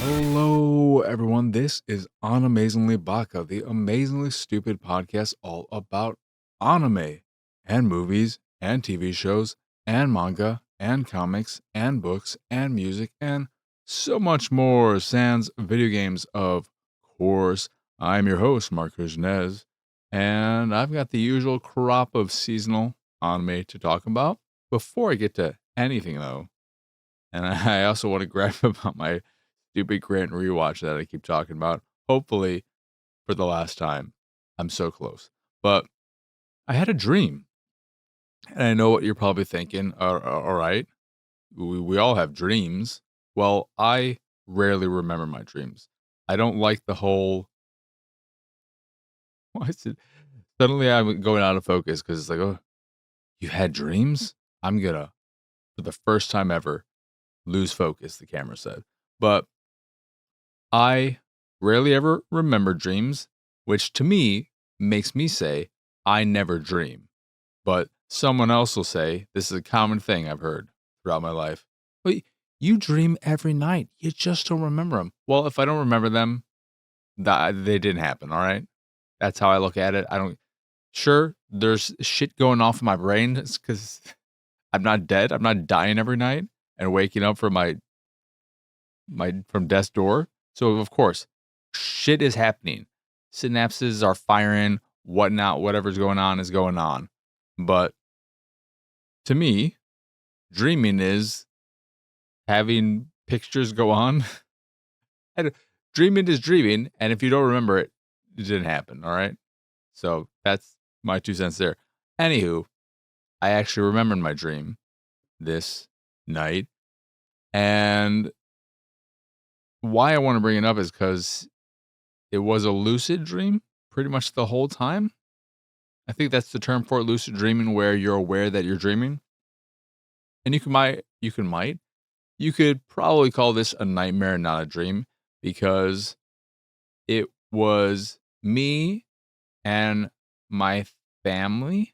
Hello, everyone. This is Animezingly Baka, the amazingly stupid podcast all about anime and movies and TV shows and manga and comics and books and music and so much more. Sans video games, of course. I'm your host, Mark Kuznez, and I've got the usual crop of seasonal anime to talk about. Before I get to anything, though, and I also want to grab about my stupid Grant rewatch that I keep talking about. Hopefully, for the last time. I'm so close. But I had a dream. And I know what you're probably thinking. All right. We all have dreams. Well, I rarely remember my dreams. I don't like the whole. Why is it? Suddenly I'm going out of focus because it's like, oh, you had dreams? I'm going to, for the first time ever, lose focus, the camera said. But I rarely ever remember dreams, which to me makes me say, I never dream. But someone else will say, this is a common thing I've heard throughout my life. But you dream every night. You just don't remember them. Well, if I don't remember them, they didn't happen. All right. That's how I look at it. I don't, sure, there's shit going off in my brain because I'm not dead. I'm not dying every night and waking up from from death's door. So of course, shit is happening. Synapses are firing, whatnot, whatever's going on is going on. But to me, dreaming is having pictures go on. And dreaming is dreaming, and if you don't remember it, it didn't happen. All right. So that's my 2 cents there. Anywho, I actually remembered my dream this night. And why I want to bring it up is because it was a lucid dream pretty much the whole time. I think that's the term for it, lucid dreaming, where you're aware that you're dreaming. And you could probably call this a nightmare, not a dream, because it was me and my family,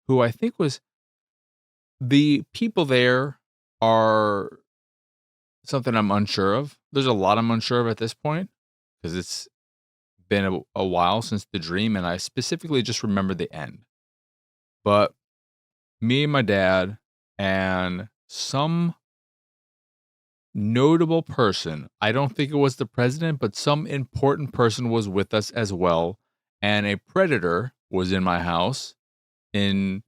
who I think was the people there are something I'm unsure of. There's a lot I'm unsure of at this point because it's been a while since the dream, and I specifically just remember the end. But me and my dad and some notable person, I don't think it was the president, but some important person was with us as well. And a predator was in my house in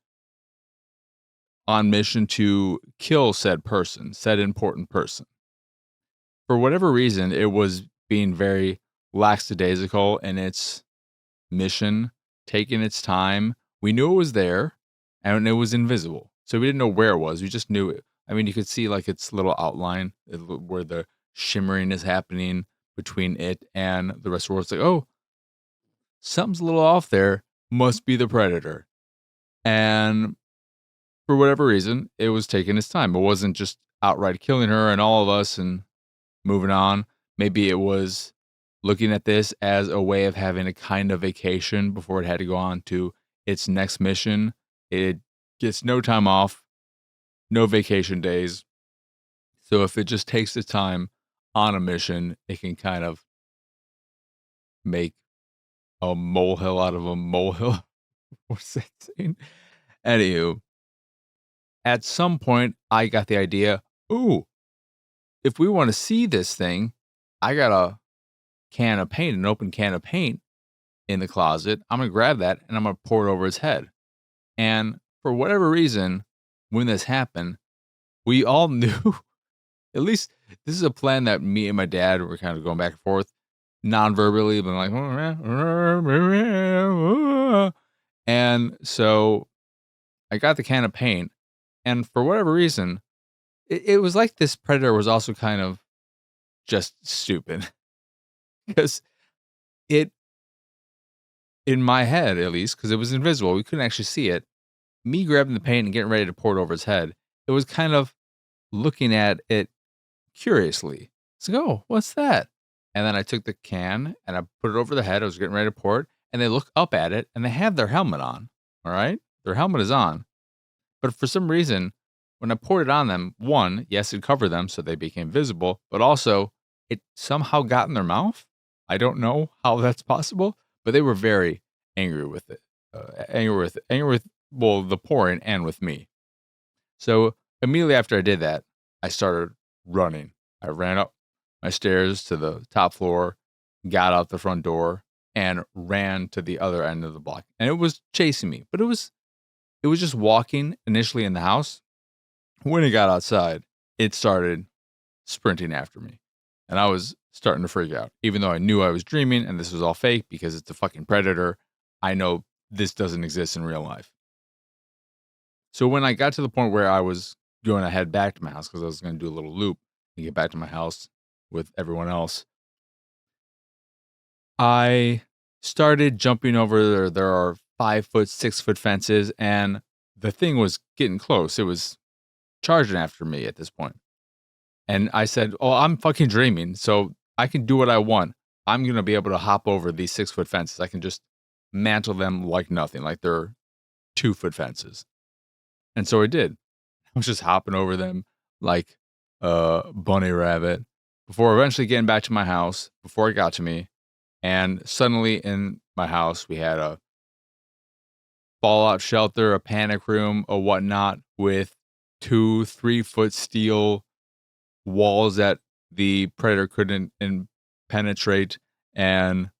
on mission to kill said person, said important person. For whatever reason, it was being very lackadaisical in its mission, taking its time. We knew it was there and it was invisible. So we didn't know where it was. We just knew it. I mean, you could see like its little outline where the shimmering is happening between it and the rest of the world. It's like, oh, something's a little off there. Must be the predator. And for whatever reason, it was taking its time. It wasn't just outright killing her and all of us and moving on. Maybe it was looking at this as a way of having a kind of vacation before it had to go on to its next mission. It gets no time off, no vacation days. So if it just takes the time on a mission, it can kind of make a molehill out of a molehill. What's that saying? Anywho, at some point, I got the idea, ooh, if we want to see this thing, I got a can of paint, an open can of paint in the closet. I'm going to grab that and I'm going to pour it over his head. And for whatever reason, when this happened, we all knew, at least this is a plan that me and my dad were kind of going back and forth, non-verbally, but like, and so I got the can of paint, and for whatever reason, it was like this predator was also kind of just stupid because it, in my head at least, because it was invisible, we couldn't actually see it. Me grabbing the paint and getting ready to pour it over his head, it was kind of looking at it curiously. It's like, oh, what's that? And then I took the can and I put it over the head. I was getting ready to pour it, and they look up at it and they have their helmet on. All right, their helmet is on, but for some reason, when I poured it on them, one, yes, it covered them, so they became visible, but also it somehow got in their mouth. I don't know how that's possible, but they were very angry with it. Angry with well, the pouring and with me. So immediately after I did that, I started running. I ran up my stairs to the top floor, got out the front door, and ran to the other end of the block. And it was chasing me, but it was just walking initially in the house. When it got outside, it started sprinting after me. And I was starting to freak out. Even though I knew I was dreaming and this was all fake because it's a fucking predator, I know this doesn't exist in real life. So when I got to the point where I was going to head back to my house because I was going to do a little loop and get back to my house with everyone else, I started jumping over there are 5-foot, 6-foot fences, and the thing was getting close. It was charging after me at this point. And I said, "Oh, I'm fucking dreaming, so I can do what I want. I'm going to be able to hop over these 6-foot fences. I can just mantle them like nothing, like they're 2-foot fences." And so I did. I was just hopping over them like a bunny rabbit before eventually getting back to my house, before it got to me. And suddenly in my house, we had a fallout shelter, a panic room, a whatnot with 2-3 foot steel walls that the predator couldn't penetrate. And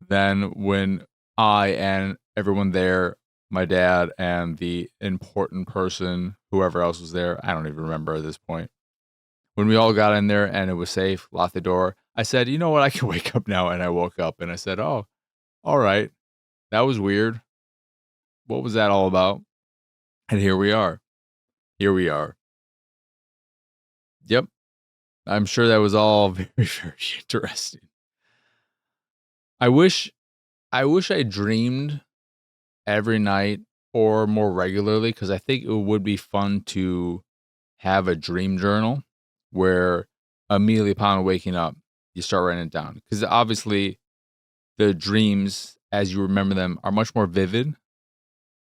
then when I and everyone there, my dad and the important person, whoever else was there, I don't even remember at this point. When we all got in there and it was safe, locked the door, I said, "You know what? I can wake up now." And I woke up and I said, "Oh, all right. That was weird. What was that all about?" And here we are. Here we are. Yep. I'm sure that was all very, very interesting. I wish I dreamed every night or more regularly because I think it would be fun to have a dream journal where immediately upon waking up, you start writing it down. Because obviously, the dreams, as you remember them, are much more vivid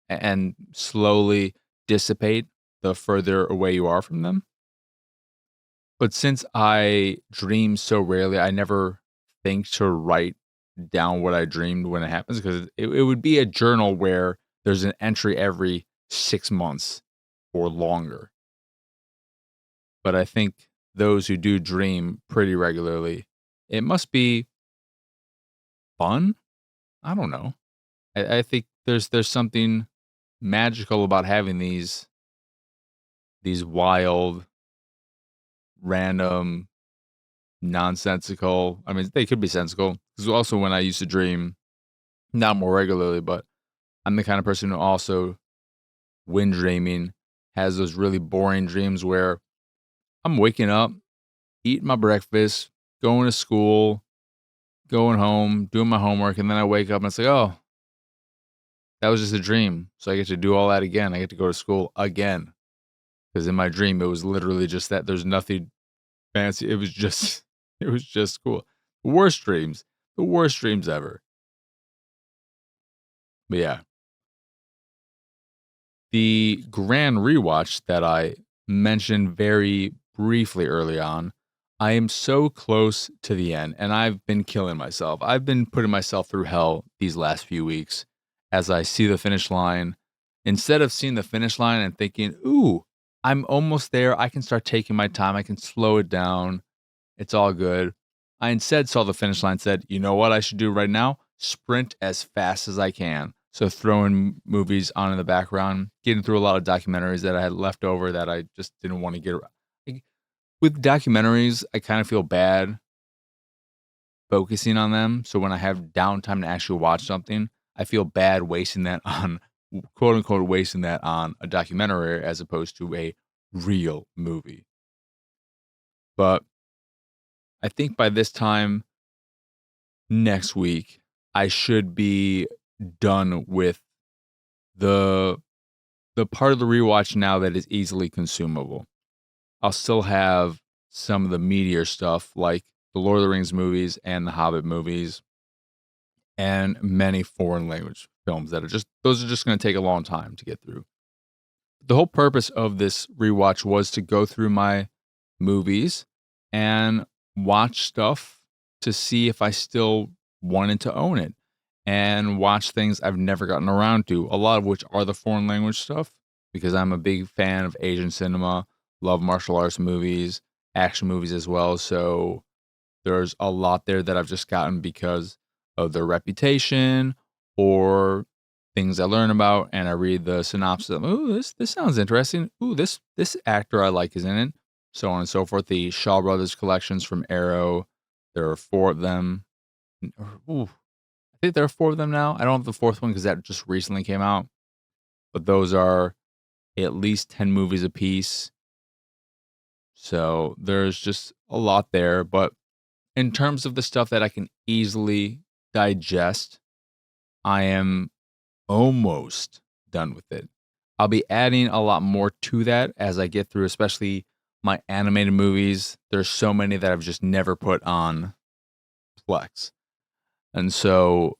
and slowly dissipate the further away you are from them. But since I dream so rarely, I never think to write down what I dreamed when it happens because it would be a journal where there's an entry every 6 months or longer. But I think those who do dream pretty regularly, it must be fun. I don't know. I think there's something magical about having these wild, random, nonsensical. I mean, they could be sensical. Because also when I used to dream, not more regularly, but I'm the kind of person who also, when dreaming, has those really boring dreams where I'm waking up, eating my breakfast, going to school, going home, doing my homework, and then I wake up and it's like, oh, that was just a dream. So I get to do all that again. I get to go to school again. Because in my dream, it was literally just that. There's nothing fancy. It was just cool. The worst dreams ever. But yeah, the grand rewatch that I mentioned very briefly early on, I am so close to the end and I've been killing myself. I've been putting myself through hell these last few weeks as I see the finish line. Instead of seeing the finish line and thinking, ooh, I'm almost there. I can start taking my time. I can slow it down. It's all good. I instead saw the finish line and said, you know what I should do right now? Sprint as fast as I can. So throwing movies on in the background, getting through a lot of documentaries that I had left over that I just didn't want to get around. With documentaries, I kind of feel bad focusing on them. So when I have downtime to actually watch something, I feel bad wasting that on, quote unquote, wasting that on a documentary as opposed to a real movie. But I think by this time next week, I should be done with the part of the rewatch now that is easily consumable. I'll still have some of the meatier stuff like the Lord of the Rings movies and the Hobbit movies and many foreign language films that are just those are just going to take a long time to get through. The whole purpose of this rewatch was to go through my movies and watch stuff to see if I still wanted to own it and watch things I've never gotten around to, a lot of which are the foreign language stuff because I'm a big fan of Asian cinema, love martial arts movies, action movies as well. So there's a lot there that I've just gotten because of their reputation or things I learn about, and I read the synopsis of, "Ooh, this sounds interesting. Ooh, this actor I like is in it." So on and so forth. The Shaw Brothers collections from Arrow, there are 4 of them. Ooh, I think there are 4 of them now. I don't have the 4th one because that just recently came out, but those are at least 10 movies apiece. So there's just a lot there, but in terms of the stuff that I can easily digest, I am almost done with it. I'll be adding a lot more to that as I get through, especially my animated movies. There's so many that I've just never put on Plex. And so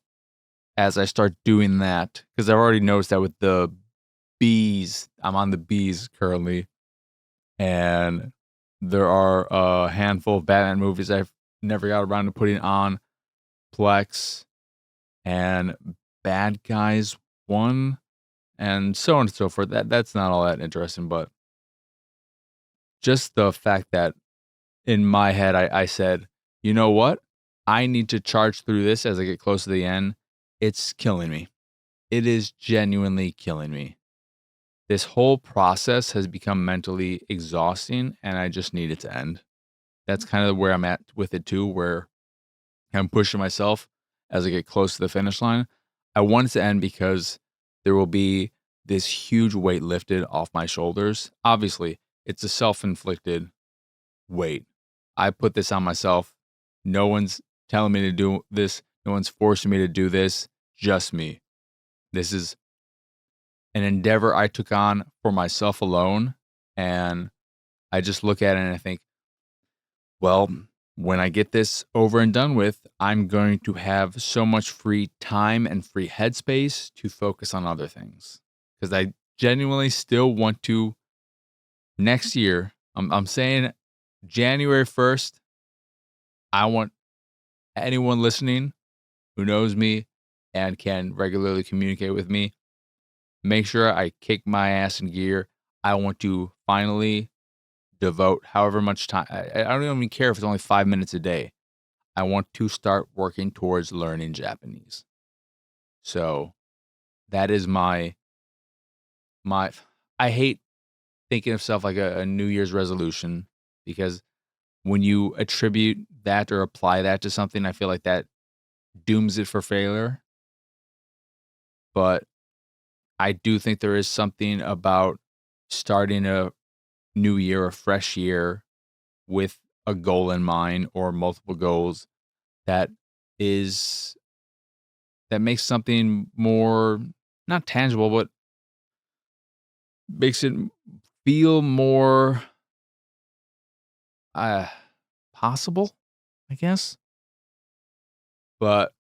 as I start doing that, because I've already noticed that with the bees, I'm on the bees currently, and there are a handful of Batman movies I've never got around to putting on Plex, and Bad Guys 1, and so on and so forth. That's not all that interesting, but just the fact that in my head I said, you know what? I need to charge through this as I get close to the end. It's killing me. It is genuinely killing me. This whole process has become mentally exhausting, and I just need it to end. That's kind of where I'm at with it too, where I'm pushing myself as I get close to the finish line. I want it to end because there will be this huge weight lifted off my shoulders. Obviously, it's a self-inflicted weight. I put this on myself. No one's telling me to do this. No one's forcing me to do this. Just me. This is an endeavor I took on for myself alone. And I just look at it and I think, well, when I get this over and done with, I'm going to have so much free time and free headspace to focus on other things. Because I genuinely still want to next year. I'm saying January 1st, I want anyone listening who knows me and can regularly communicate with me, make sure I kick my ass in gear. I want to finally devote however much time. I don't even care if it's only 5 minutes a day. I want to start working towards learning Japanese. So that is my I hate thinking of stuff like a New Year's resolution, because when you attribute that or apply that to something, I feel like that dooms it for failure. But I do think there is something about starting a new year, a fresh year with a goal in mind or multiple goals that is that makes something more not tangible, but makes it feel more uh possible, I guess. But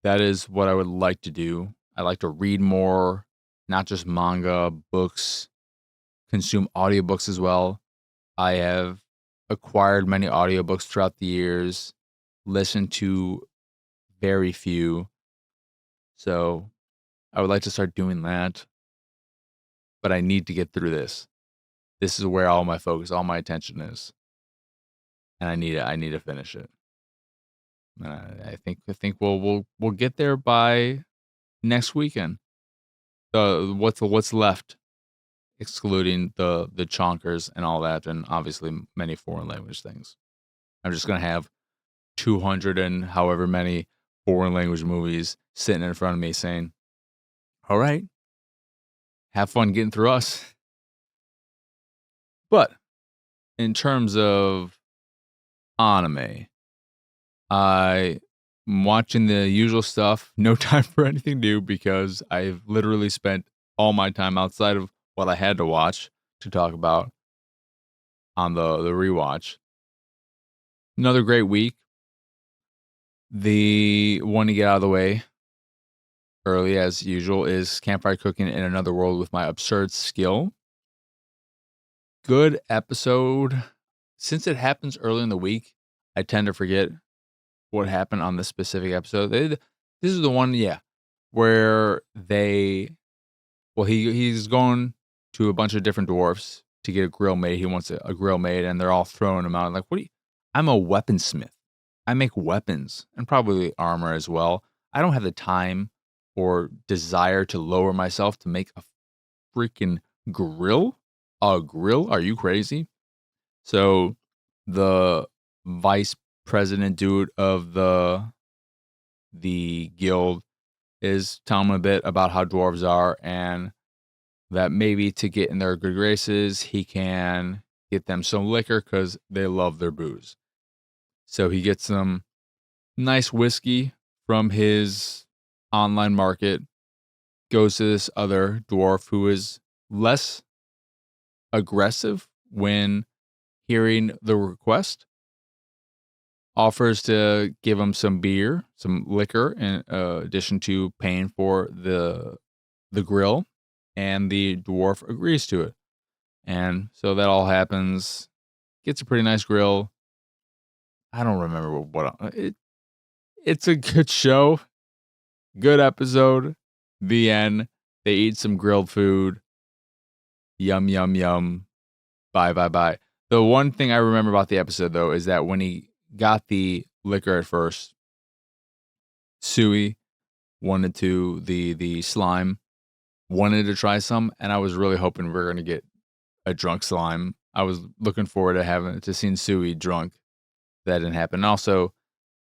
that is what I would like to do. I like to read more, not just manga, books, consume audiobooks as well. I have acquired many audiobooks throughout the years, listened to very few. So I would like to start doing that, but I need to get through this. This is where all my focus, all my attention is, and I need to finish it. And I think we'll get there by next weekend. What's left, excluding the chonkers and all that, and obviously many foreign language things. I'm just gonna have 200 and however many foreign language movies sitting in front of me saying, all right, have fun getting through us. But in terms of anime, I'm watching the usual stuff. No time for anything new because I've literally spent all my time outside of what I had to watch to talk about on the rewatch. Another great week. The one to get out of the way early as usual is Campfire Cooking in Another World with my absurd skill. Good episode. since it happens early in the week, I tend to forget what happened on this specific episode. This is the one, yeah, where he's going to a bunch of different dwarfs to get a grill made. He wants a grill made, and they're all throwing him out. Like, what do you? I'm a weaponsmith. I make weapons and probably armor as well. I don't have the time or desire to lower myself to make a freaking grill. A grill? Are you crazy? So the vice president dude of the guild is telling him a bit about how dwarves are, and that maybe to get in their good graces, he can get them some liquor because they love their booze. So he gets some nice whiskey from his online market, goes to this other dwarf who is less aggressive when hearing the request, offers to give him some beer, some liquor, in addition to paying for the grill, and the dwarf agrees to it. And so that all happens. Gets a pretty nice grill. I don't remember it's a good show, good episode. The end. They eat some grilled food. Yum, yum, yum. Bye, bye, bye. The one thing I remember about the episode, though, is that when he got the liquor at first, Sui wanted to, the slime, wanted to try some, and I was really hoping we were going to get a drunk slime. I was looking forward to seeing Sui drunk. That didn't happen. Also,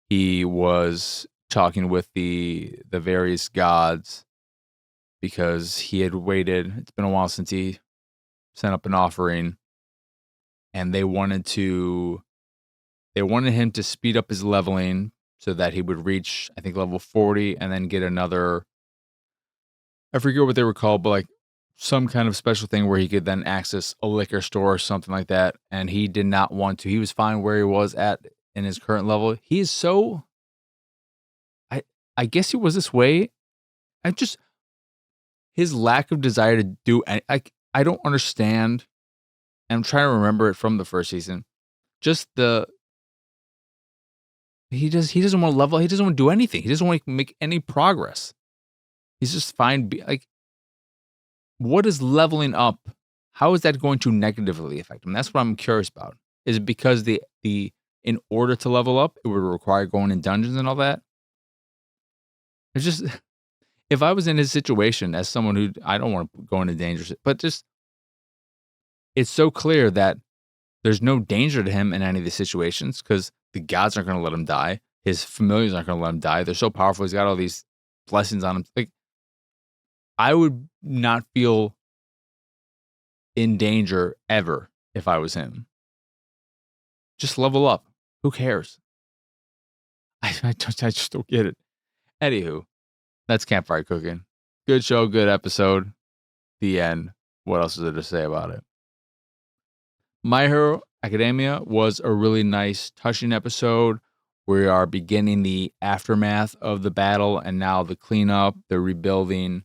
he was talking with the various gods because he had waited. It's been a while since he sent up an offering, and they wanted him to speed up his leveling so that he would reach, I think, level 40 and then get another, I forget what they were called, but like some kind of special thing where he could then access a liquor store or something like that. And he did not want to. He was fine where he was at in his current level. He is so, I guess he was this way. His lack of desire to do, I don't understand. I'm trying to remember it from the first season. Just he doesn't want to level. He doesn't want to do anything. He doesn't want to make any progress. He's just fine. What is leveling up? How is that going to negatively affect him? That's what I'm curious about. Is it because in order to level up, it would require going in dungeons and all that? It's just, if I was in his situation as someone who, I don't want to go into danger, but just, it's so clear that there's no danger to him in any of these situations because the gods aren't going to let him die. His familiars aren't going to let him die. They're so powerful. He's got all these blessings on him. Like, I would not feel in danger ever if I was him. Just level up. Who cares? I just don't get it. Anywho, that's Campfire Cooking. Good show, good episode. The end. What else is there to say about it? My Hero Academia was a really nice, touching episode. We are beginning the aftermath of the battle and now the cleanup, the rebuilding.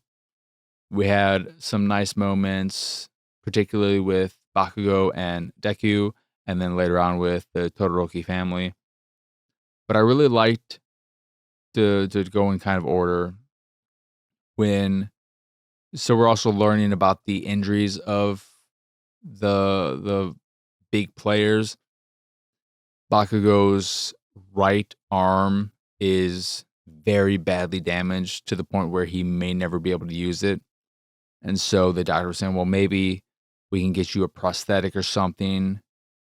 We had some nice moments, particularly with Bakugo and Deku, and then later on with the Todoroki family. But I really liked, to go in kind of order, so we're also learning about the injuries of the big players. Bakugo's right arm is very badly damaged to the point where he may never be able to use it. And so the doctor was saying, well, maybe we can get you a prosthetic or something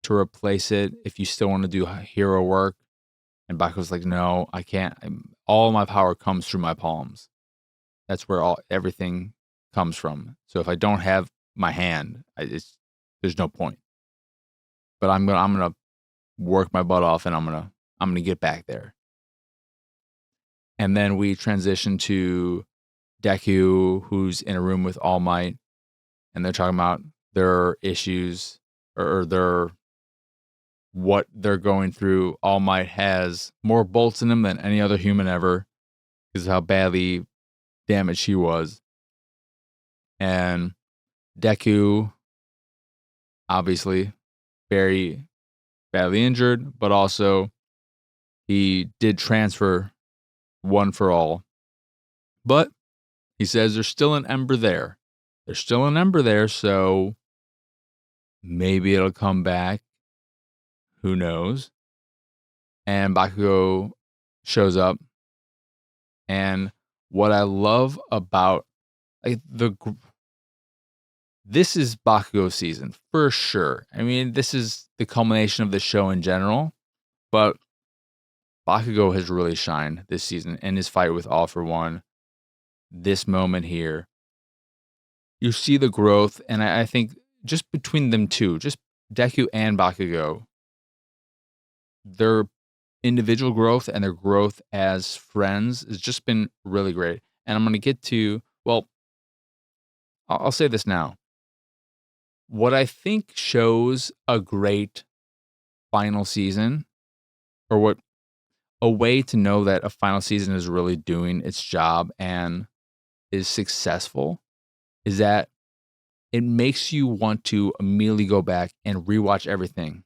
to replace it if you still want to do hero work. And Bakugo's like, no, I can't. All my power comes through my palms. That's where everything comes from. So if I don't have my hand, there's no point. But I'm gonna work my butt off, and I'm gonna get back there. And then we transition to Deku, who's in a room with All Might, and they're talking about their issues or what they're going through. All Might has more bolts in him than any other human ever, because of how badly damaged he was. And Deku, obviously, very badly injured, but also he did transfer one for all. But he says there's still an ember there. There's still an ember there, so maybe it'll come back. Who knows? And Bakugo shows up. And what I love about this is Bakugo season for sure. I mean, this is the culmination of the show in general, but Bakugo has really shined this season in his fight with All For One. This moment here, you see the growth, and I think just between them two, just Deku and Bakugo, their individual growth and their growth as friends has just been really great. And I'm going to get to, well, I'll say this now. What I think shows a great final season, or what a way to know that a final season is really doing its job and is successful, is that it makes you want to immediately go back and rewatch everything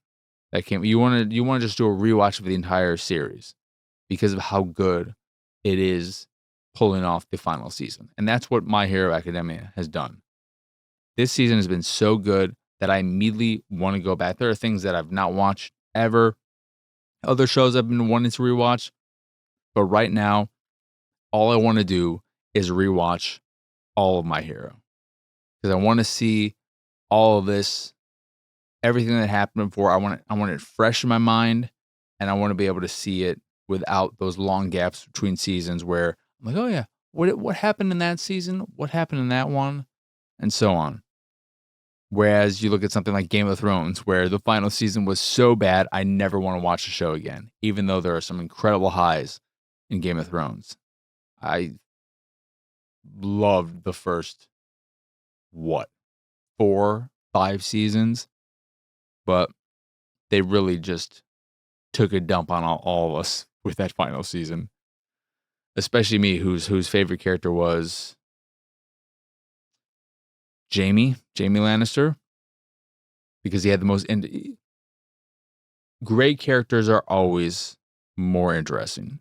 that came. You want to just do a rewatch of the entire series because of how good it is pulling off the final season. And that's what My Hero Academia has done. This season has been so good that I immediately want to go back. There are things that I've not watched ever. Other shows I've been wanting to rewatch. But right now, all I want to do is rewatch all of My Hero. Because I want to see all of this, everything that happened before. I want it fresh in my mind, and I want to be able to see it without those long gaps between seasons where I'm like, oh yeah, what happened in that season? What happened in that one? And so on. Whereas you look at something like Game of Thrones, where the final season was so bad, I never want to watch the show again, even though there are some incredible highs in Game of Thrones. I loved the first, 4, 5 seasons, but they really just took a dump on all of us with that final season. Especially me, whose favorite character was Jamie Lannister, because he had the most great characters are always more interesting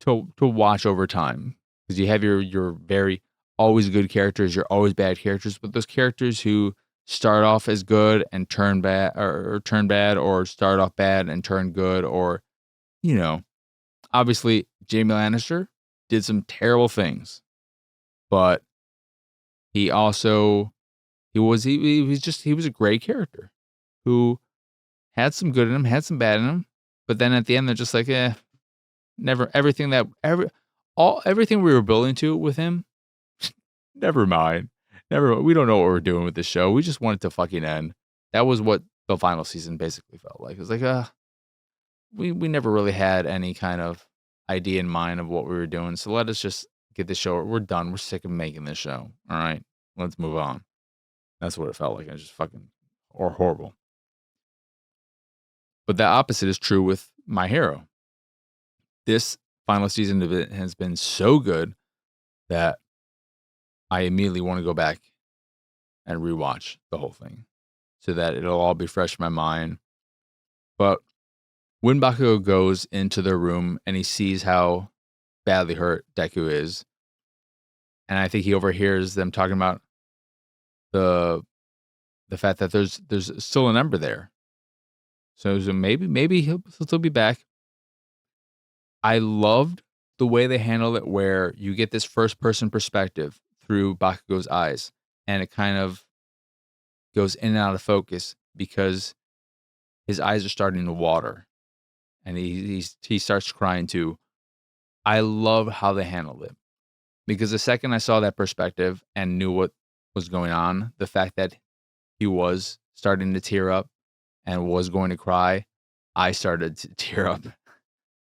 to watch over time, because you have your very always good characters, your always bad characters, but those characters who start off as good and turn bad, or turn bad, or start off bad and turn good, or obviously Jamie Lannister did some terrible things, but he was a great character who had some good in him, had some bad in him, but then at the end they're just like, never everything we were building to with him, never mind. We don't know what we're doing with this show. We just want it to fucking end. That was what the final season basically felt like. It was like, we never really had any kind of idea in mind of what we were doing. So let us just get this show. We're done. We're sick of making this show. All right, let's move on. That's what it felt like. It was just fucking horrible. But the opposite is true with My Hero. This final season of it has been so good that I immediately want to go back and rewatch the whole thing so that it'll all be fresh in my mind. But when Bakugo goes into their room and he sees how badly hurt Deku is, and I think he overhears them talking about the fact that there's still an ember there. So maybe he'll still be back. I loved the way they handled it, where you get this first person perspective through Bakugo's eyes, and it kind of goes in and out of focus because his eyes are starting to water, and he starts crying too. I love how they handled it, because the second I saw that perspective and knew what was going on, the fact that he was starting to tear up and was going to cry, I started to tear up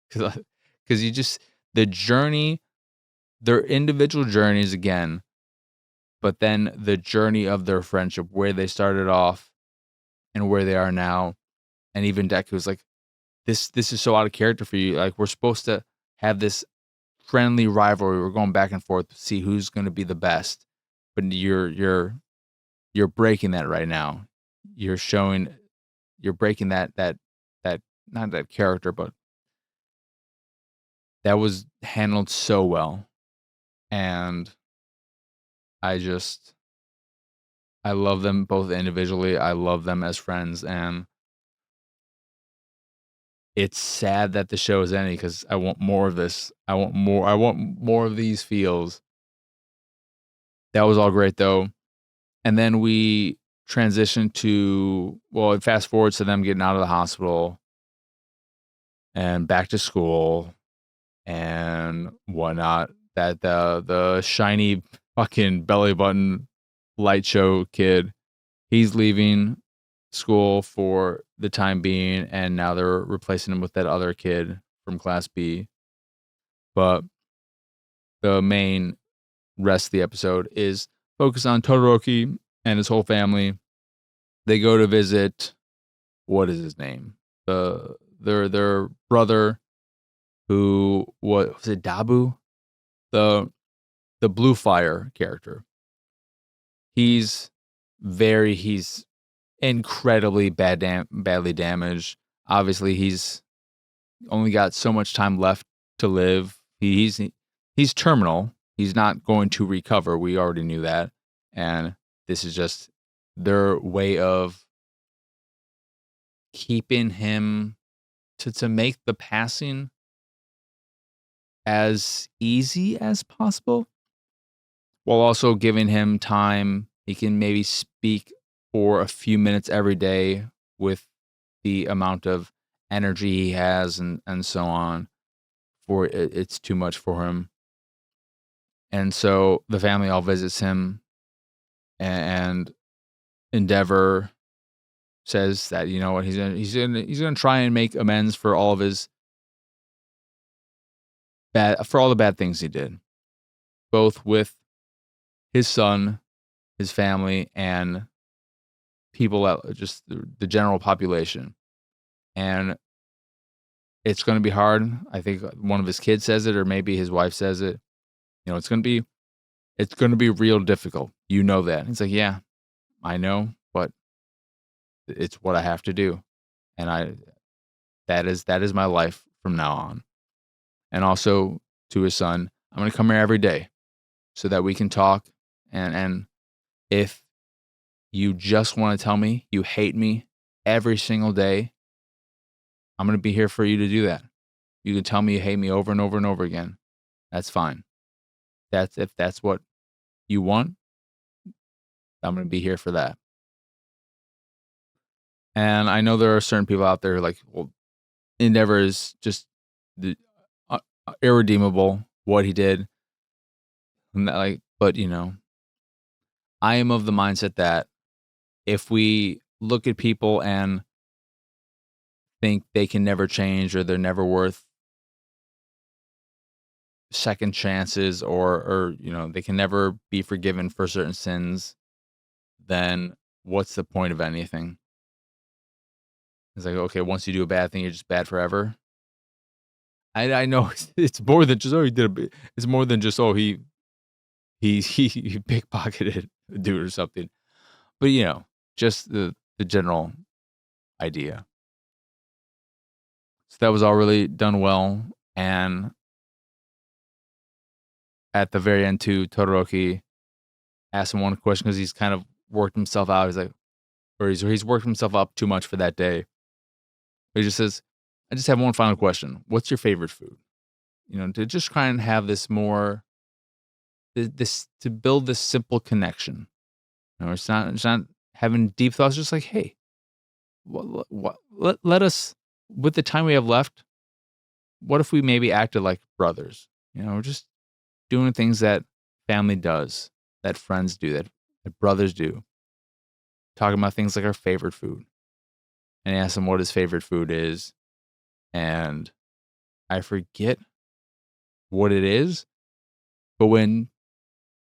because you just, the journey, their individual journeys again, but then the journey of their friendship, where they started off and where they are now. And even Deku's like, this is so out of character for you. Like, we're supposed to have this friendly rivalry. We're going back and forth to see who's going to be the best. But you're breaking that right now. You're showing you're breaking that not that character, but that was handled so well. And I just I love them both individually. I love them as friends, and it's sad that the show is ending because I want more of this. I want more of these feels. That was all great though. And then we transition to, well, it fast forwards to them getting out of the hospital and back to school and whatnot. That the shiny fucking belly button light show kid, he's leaving school for the time being, and now they're replacing him with that other kid from Class B. But the main rest of the episode is focused on Todoroki and his whole family. They go to visit, what is his name? Their brother, who, what was it, Dabu? The Blue Fire character. He's incredibly badly damaged. Obviously, he's only got so much time left to live. He's terminal. He's not going to recover. We already knew that. And this is just their way of keeping him to make the passing as easy as possible, while also giving him time. He can maybe speak for a few minutes every day with the amount of energy he has and so on. For it's too much for him. And so the family all visits him, and Endeavor says that, you know what, he's gonna try and make amends for all of his for all the bad things he did, both with his son, his family, and people, just the general population. And it's going to be hard. I think one of his kids says it, or maybe his wife says it. You know, it's going to be real difficult. You know that. He's like, yeah, I know, but it's what I have to do. And that is my life from now on. And also to his son, I'm going to come here every day so that we can talk. And if you just want to tell me you hate me every single day, I'm going to be here for you to do that. You can tell me you hate me over and over and over again. That's fine. If that's what you want, I'm going to be here for that. And I know there are certain people out there like, well, Endeavor is just the irredeemable what he did. And but you know, I am of the mindset that if we look at people and think they can never change, or they're never worth second chances, or you know, they can never be forgiven for certain sins, then what's the point of anything? It's like, okay, once you do a bad thing, you're just bad forever. I know it's more than just, oh, he did a bit. It's more than just, oh, he pickpocketed a dude or something. But you know, just the general idea. So that was all really done well. And at the very end too, Todoroki asked him one question because he's kind of worked himself out. He's like, or he's worked himself up too much for that day. He just says, I just have one final question. What's your favorite food? You know, to just try and have this more, this to build this simple connection. You know, it's not having deep thoughts. Just like, hey, let us, with the time we have left, what if we maybe acted like brothers? You know, just doing things that family does, that friends do, that brothers do. Talking about things like our favorite food. And he asked him what his favorite food is. And I forget what it is. But when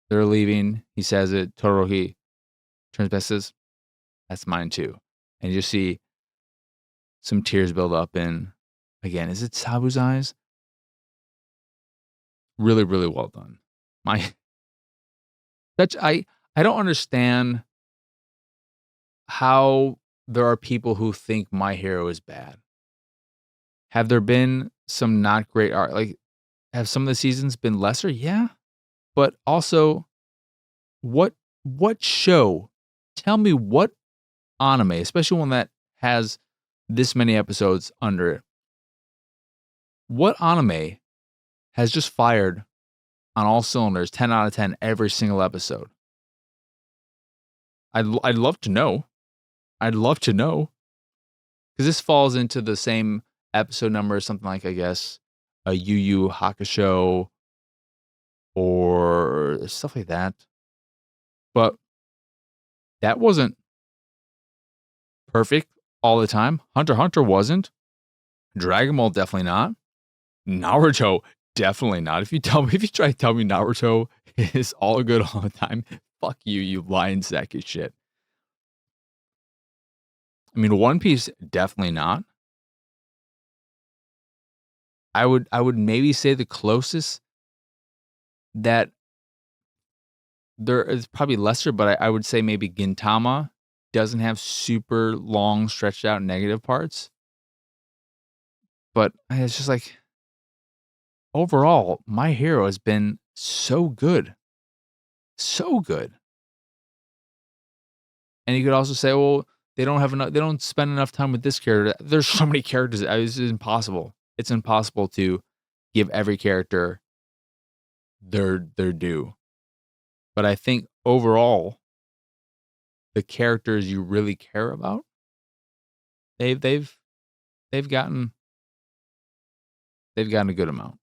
they're leaving, he says it. Todoroki turns back and says, that's mine too. And you just see some tears build up in, again, is it Sabu's eyes? Really, really well done. I don't understand how there are people who think My Hero is bad. Have there been some not great art? Like, have some of the seasons been lesser? Yeah. But also, what show? Tell me what anime, especially one that has this many episodes under it. What anime has just fired on all cylinders, 10 out of 10 every single episode? I'd love to know. I'd love to know. Because this falls into the same episode number as something like, I guess, a Yu Yu Hakusho or stuff like that. But that wasn't perfect all the time. Hunter x Hunter wasn't. Dragon Ball definitely not. Naruto definitely not. If you try to tell me Naruto is all good all the time, fuck you, you lying sack of shit. I mean, One Piece definitely not. I would maybe say the closest that there is probably lesser, but I would say maybe Gintama doesn't have super long, stretched out negative parts. But it's just like overall, My Hero has been so good. So good. And you could also say, well, they don't spend enough time with this character. There's so many characters. It's impossible. It's impossible to give every character their due. But I think overall, the characters you really care about, they've gotten a good amount.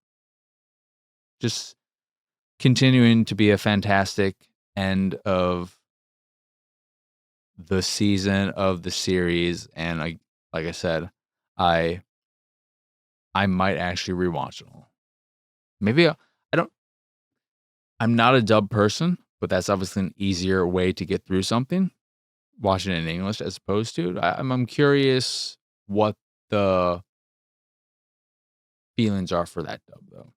Just continuing to be a fantastic end of the season of the series, and like I said, I might actually rewatch it all. Maybe I don't. I'm not a dub person, but that's obviously an easier way to get through something. Watching it in English as opposed to. I'm curious what the feelings are for that dub though.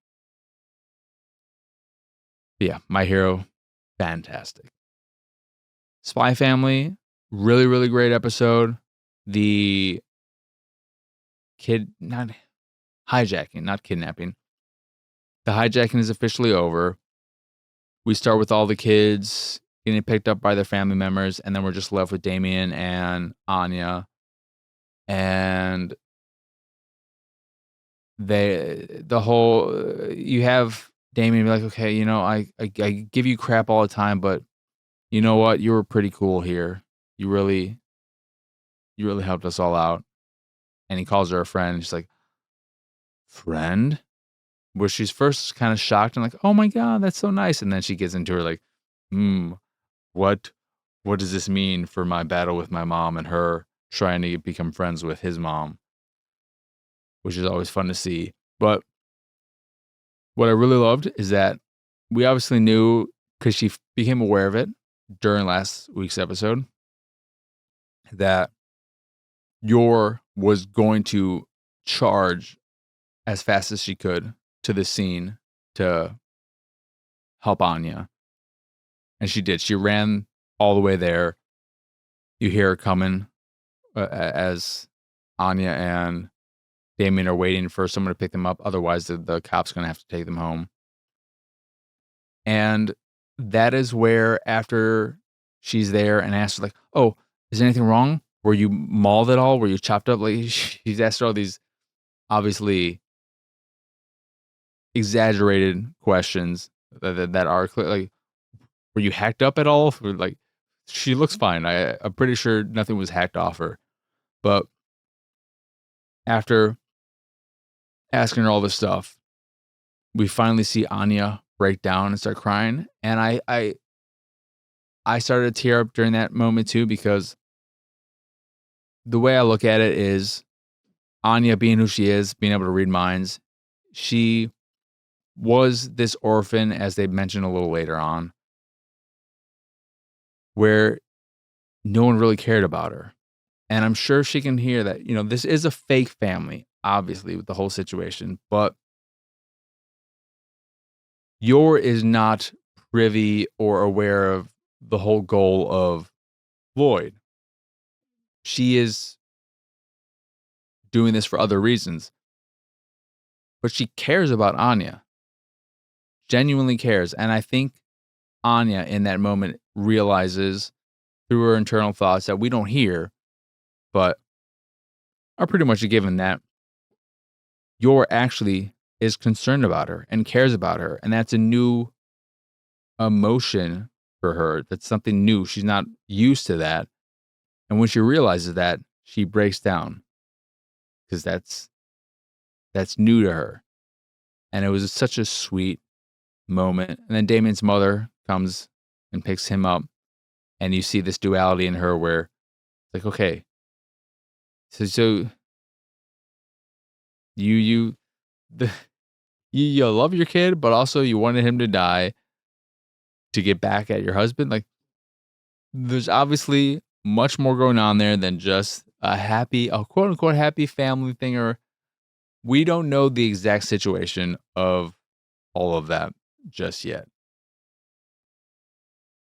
But yeah, My Hero, fantastic. Spy Family, really, really great episode. The not hijacking, not kidnapping. The hijacking is officially over. We start with all the kids getting picked up by their family members, and then we're just left with Damien and Anya. And the whole, you have Damien be like, okay, you know, I give you crap all the time, but you know what? You were pretty cool here. You really helped us all out. And he calls her a friend. She's like, friend? Where she's first kind of shocked and like, oh my God, that's so nice. And then she gets into her like, what does this mean for my battle with my mom and her trying to become friends with his mom? Which is always fun to see. But what I really loved is that we obviously knew, because she became aware of it during last week's episode, that Yor was going to charge as fast as she could to the scene to help Anya. And she did. She ran all the way there. You hear her coming as Anya and Damien are waiting for someone to pick them up. Otherwise, the cop's going to have to take them home. And that is where, after she's there and asks, like, oh, is anything wrong? Were you mauled at all? Were you chopped up? Like, she's asked her all these obviously exaggerated questions that are clear. Like, were you hacked up at all? Like, she looks fine. I'm pretty sure nothing was hacked off her. But after asking her all this stuff, we finally see Anya break down and start crying. And I started to tear up during that moment too, because the way I look at it is Anya, being who she is, being able to read minds, she was this orphan, as they mentioned a little later on, where no one really cared about her. And I'm sure she can hear that, you know, this is a fake family, obviously, with the whole situation, but Yor is not privy or aware of the whole goal of Lloyd. she is doing this for other reasons, but she cares about Anya, genuinely cares. And I think Anya in that moment realizes through her internal thoughts that we don't hear, but are pretty much a given, that Yor actually is concerned about her and cares about her. And that's a new emotion for her. That's something new. She's not used to that. And when she realizes that, she breaks down because that's new to her. And it was such a sweet moment. And then Damien's mother comes and picks him up, and you see this duality in her where it's like, okay, so you the you love your kid, but also you wanted him to die to get back at your husband. Like, there's obviously much more going on there than just a quote unquote happy family thing, or we don't know the exact situation of all of that just yet.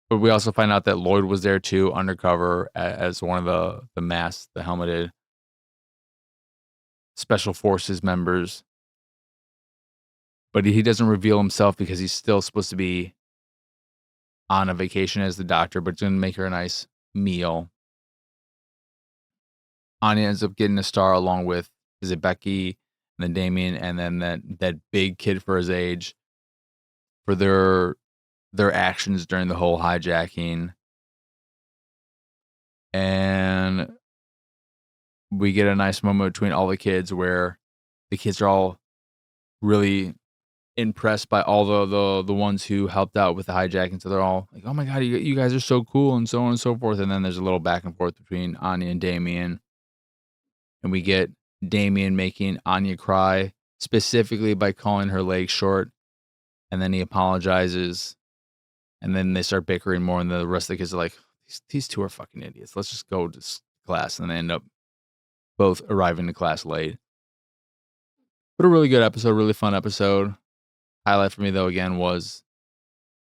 But we also find out that Lloyd was there too, undercover as one of the masked, the helmeted special forces members. But he doesn't reveal himself because he's still supposed to be on a vacation as the doctor, but it's going to make her a nice meal. Anya ends up getting a star along with, is it Becky, and then Damien, and then that big kid for his age for their actions during the whole hijacking. And we get a nice moment between all the kids where the kids are all really impressed by all the ones who helped out with the hijacking. So they're all like, oh my God, you guys are so cool, and so on and so forth. And then there's a little back and forth between Anya and Damien. And we get Damien making Anya cry, specifically by calling her legs short. And then he apologizes. And then they start bickering more. And the rest of the kids are like, these two are fucking idiots. Let's just go to class. And they end up both arriving to class late. But a really good episode, really fun episode. Highlight for me, though, again, was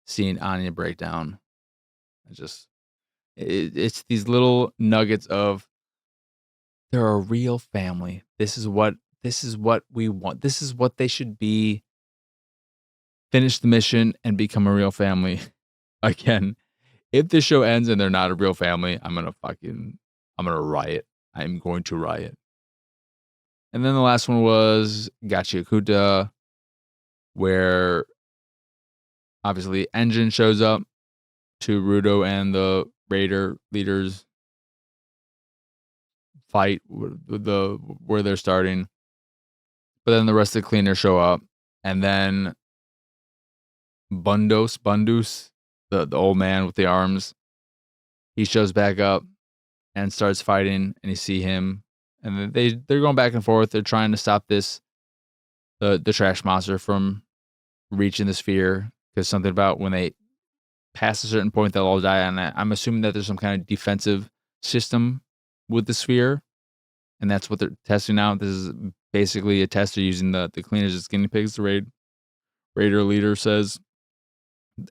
seeing Anya break down. It's these little nuggets of, they're a real family. This is what we want. This is what they should be. Finish the mission and become a real family. Again, if this show ends and they're not a real family, I'm gonna riot. I'm going to riot. And then the last one was Gachiakuta, where obviously Engine shows up to Rudo and the Raider leaders fight where they're starting. But then the rest of the cleaners show up, and then Bundus, the old man with the arms, he shows back up and starts fighting, and you see him, and they're going back and forth. They're trying to stop the trash monster from reaching the sphere, because something about when they pass a certain point they'll all die. And I'm assuming that there's some kind of defensive system with the sphere, and that's what they're testing out. This is basically a test. They're using the cleaners as guinea pigs, the Raider leader says,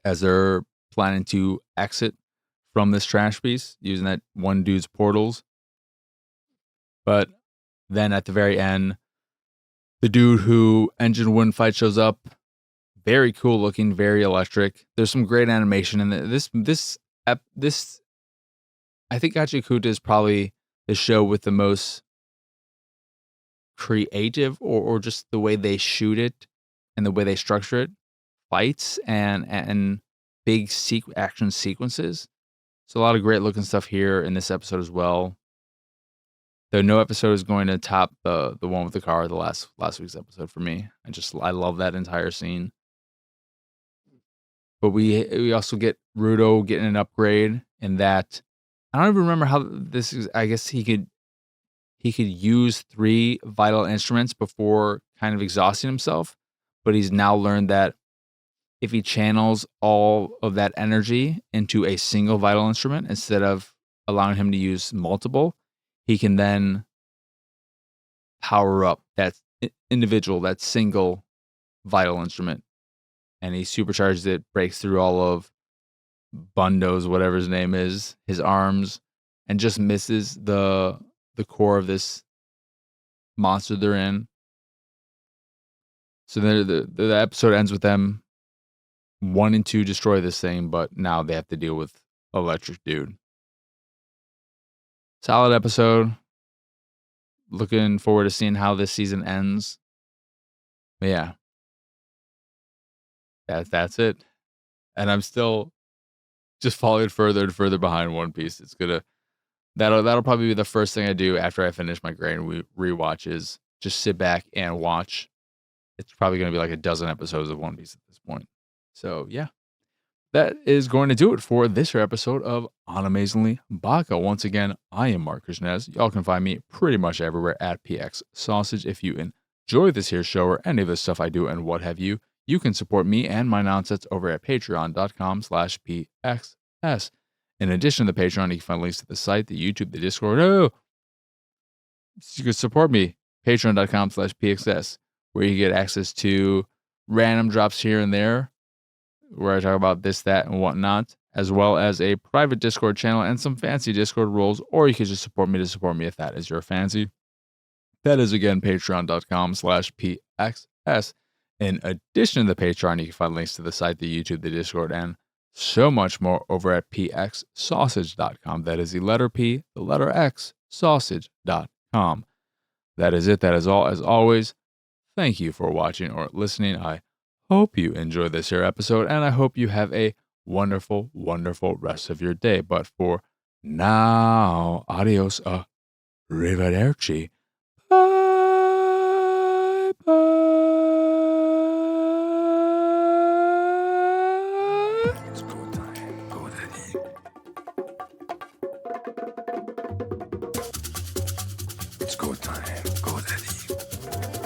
as they're planning to exit from this trash piece using that one dude's portals. But then at the very end, the dude who Engine wouldn't fight shows up. Very cool looking, very electric. There's some great animation in this. I think Gachiakuta is probably the show with the most creative, or just the way they shoot it and the way they structure it, fights and big action sequences. So a lot of great looking stuff here in this episode as well. Though no episode is going to top the one with the car, the last week's episode for me. I love that entire scene. But we also get Rudo getting an upgrade in that. I don't even remember how this is. I guess he could use 3 vital instruments before kind of exhausting himself. But he's now learned that if he channels all of that energy into a single vital instrument instead of allowing him to use multiple, he can then power up that individual, that single vital instrument. And he supercharges it, breaks through all of Bundo's, whatever his name is, his arms, and just misses the core of this monster they're in. So the episode ends with them wanting to destroy this thing, but now they have to deal with Electric Dude. Solid episode. Looking forward to seeing how this season ends. But yeah. That's it. And I'm still just falling further and further behind One Piece. That'll probably be the first thing I do after I finish my Grand rewatch is just sit back and watch. It's probably going to be like a dozen episodes of One Piece at this point. So yeah, that is going to do it for this here episode of Animezingly Baka. Once again, I am Mark Krishnez. Y'all can find me pretty much everywhere at PX Sausage. If you enjoy this here show or any of the stuff I do and what have you, you can support me and my nonsense over at patreon.com/PXS. In addition to Patreon, you can find links to the site, the YouTube, the Discord. Oh, you can support me, patreon.com/PXS, where you get access to random drops here and there, where I talk about this, that, and whatnot, as well as a private Discord channel and some fancy Discord rules, or you can just support me to support me if that is your fancy. That is, again, patreon.com/PXS. In addition to the Patreon, you can find links to the site, the YouTube, the Discord, and so much more over at pxsausage.com. That is the letter P, the letter X, sausage.com. That is it. That is all. As always, thank you for watching or listening. I hope you enjoyed this here episode, and I hope you have a wonderful, wonderful rest of your day. But for now, adios, arrivederci. Bye, bye. It's go time, go daddy. It's go time, go daddy.